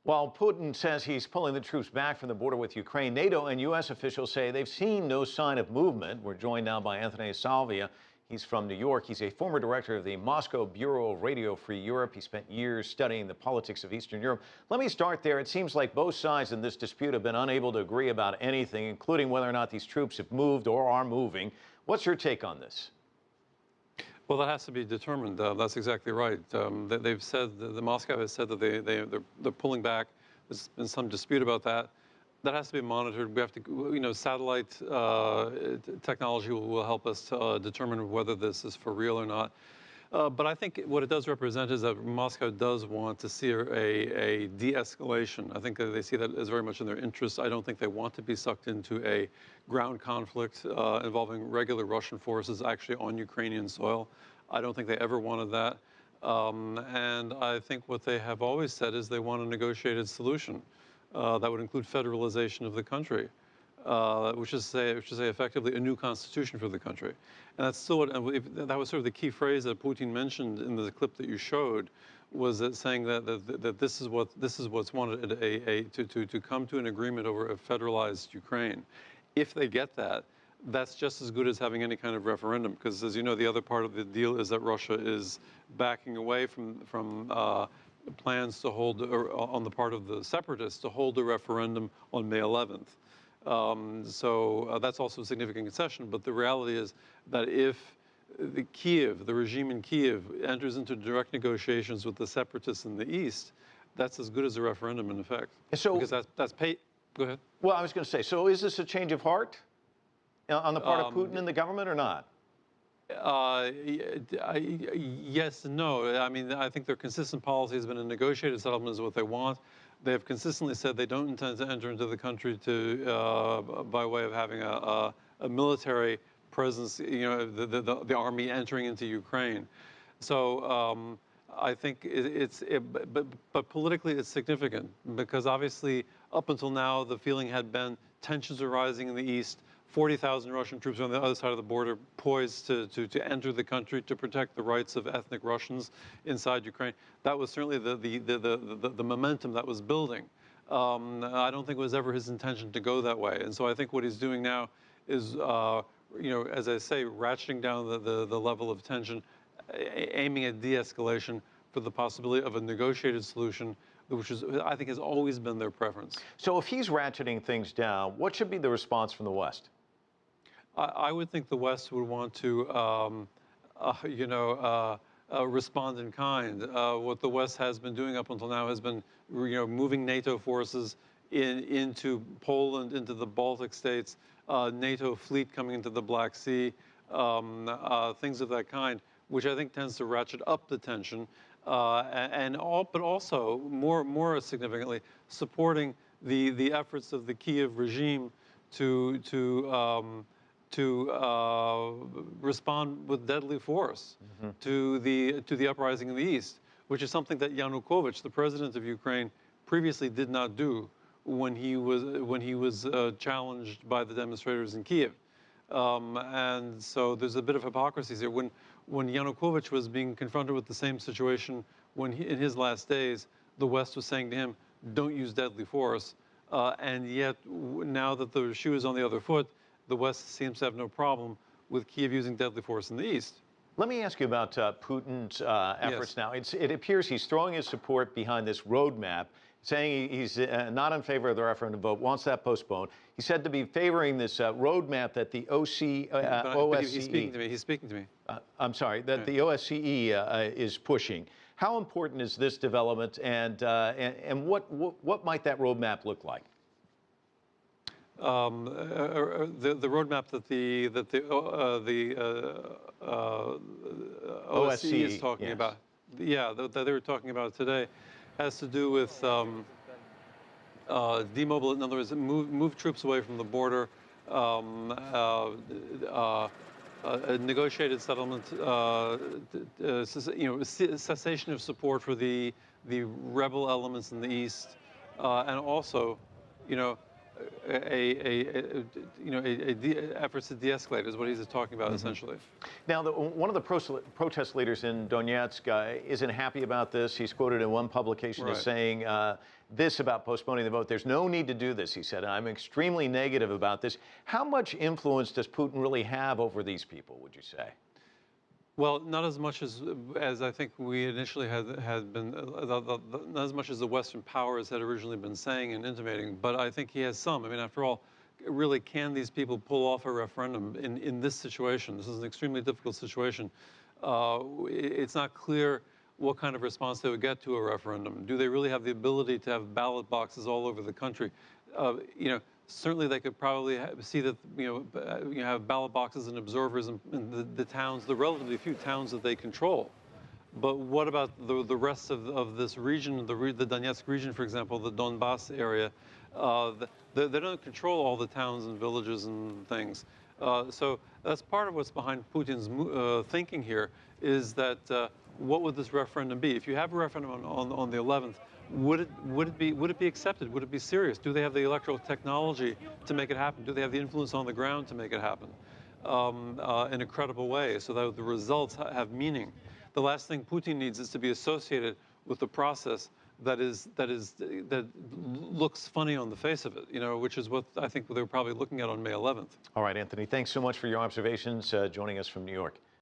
While Putin says he's pulling the troops back from the border with Ukraine, NATO and U.S. officials say they've seen no sign of movement. We're joined now by Anthony Salvia. He's from New York. He's a former director of the Moscow Bureau of Radio Free Europe. He spent years studying the politics of Eastern Europe. Let me start there. It seems like both sides in this dispute have been unable to agree about anything, including whether or not these troops have moved or are moving. What's your take on this? Well, that has to be determined. That's exactly right. They've said, the Moscow has said that they're pulling back. There's been some dispute about that. That has to be monitored. We have to, satellite technology will help us determine whether this is for real or not. But I think what it does represent is that Moscow does want to see a de-escalation. I think that they see that as very much in their interest. I don't think they want to be sucked into a ground conflict involving regular Russian forces actually on Ukrainian soil. I don't think they ever wanted that. And I think what they have always said is they want a negotiated solution that would include federalization of the country. Which is say effectively a new constitution for the country, and that's still what that was sort of the key phrase that Putin mentioned in the clip that you showed, was that saying that this is what's wanted, to come to an agreement over a federalized Ukraine. If they get that, that's just as good as having any kind of referendum, because as you know, the other part of the deal is that Russia is backing away from plans to hold, or on the part of the separatists, to hold a referendum on May 11th. So that's also a significant concession. But the reality is that if the regime in Kiev enters into direct negotiations with the separatists in the east, that's as good as a referendum in effect. So, because that's paid. Go ahead. Well, I was going to say, so is this a change of heart on the part of Putin and the government or not? Yes and no. I mean, I think their consistent policy has been a negotiated settlement is what they want. They have consistently said they don't intend to enter into the country by way of having a military presence, the army entering into Ukraine. So I think but politically it's significant, because obviously up until now the feeling had been tensions are rising in the east. 40,000 Russian troops on the other side of the border, poised to enter the country to protect the rights of ethnic Russians inside Ukraine. That was certainly the momentum that was building. I don't think it was ever his intention to go that way. And so I think what he's doing now is, as I say, ratcheting down the level of tension, aiming at de-escalation for the possibility of a negotiated solution, which I think has always been their preference. So if he's ratcheting things down, what should be the response from the West? I would think the West would want to, respond in kind. What the West has been doing up until now has been, moving NATO forces into Poland, into the Baltic states, NATO fleet coming into the Black Sea, things of that kind, which I think tends to ratchet up the tension, but also more significantly, supporting the efforts of the Kiev regime to respond with deadly force to the uprising in the east, which is something that Yanukovych, the president of Ukraine, previously did not do when he was challenged by the demonstrators in Kiev. And so there's a bit of hypocrisy here. When Yanukovych was being confronted with the same situation in his last days, the West was saying to him, "Don't use deadly force," and yet now that the shoe is on the other foot, the West seems to have no problem with Kiev using deadly force in the east. Let me ask you about Putin's efforts now. It appears he's throwing his support behind this roadmap, saying he's not in favor of the referendum vote, wants that postponed. He's said to be favoring this roadmap that the OSCE... He's speaking to me. I'm sorry, that the OSCE is pushing. How important is this development, and what might that roadmap look like? The roadmap that the OSCE is talking about, that they were talking about today, has to do with demobilization. In other words, move troops away from the border, a negotiated settlement, cessation of support for the rebel elements in the east, and also, efforts to de-escalate is what he's talking about essentially. Now, one of the protest leaders in Donetsk isn't happy about this. He's quoted in one publication as saying this about postponing the vote. There's no need to do this, he said. I'm extremely negative about this. How much influence does Putin really have over these people, would you say? Well, not as much as I think we initially had been, not as much as the Western powers had originally been saying and intimating, but I think he has some. I mean, after all, really, can these people pull off a referendum in this situation? This is an extremely difficult situation. It's not clear what kind of response they would get to a referendum. Do they really have the ability to have ballot boxes all over the country? Certainly they could probably see that, you have ballot boxes and observers in the towns, the relatively few towns that they control. But what about the rest of this region, the Donetsk region, for example, the Donbass area? They don't control all the towns and villages and things. So that's part of what's behind Putin's thinking here, is that what would this referendum be? If you have a referendum on the 11th, would it be accepted? Would it be serious? Do they have the electoral technology to make it happen? Do they have the influence on the ground to make it happen in a credible way, so that the results have meaning? The last thing Putin needs is to be associated with the process that looks funny on the face of it, which is what I think they were probably looking at on May 11th. All right, Anthony, thanks so much for your observations, joining us from New York.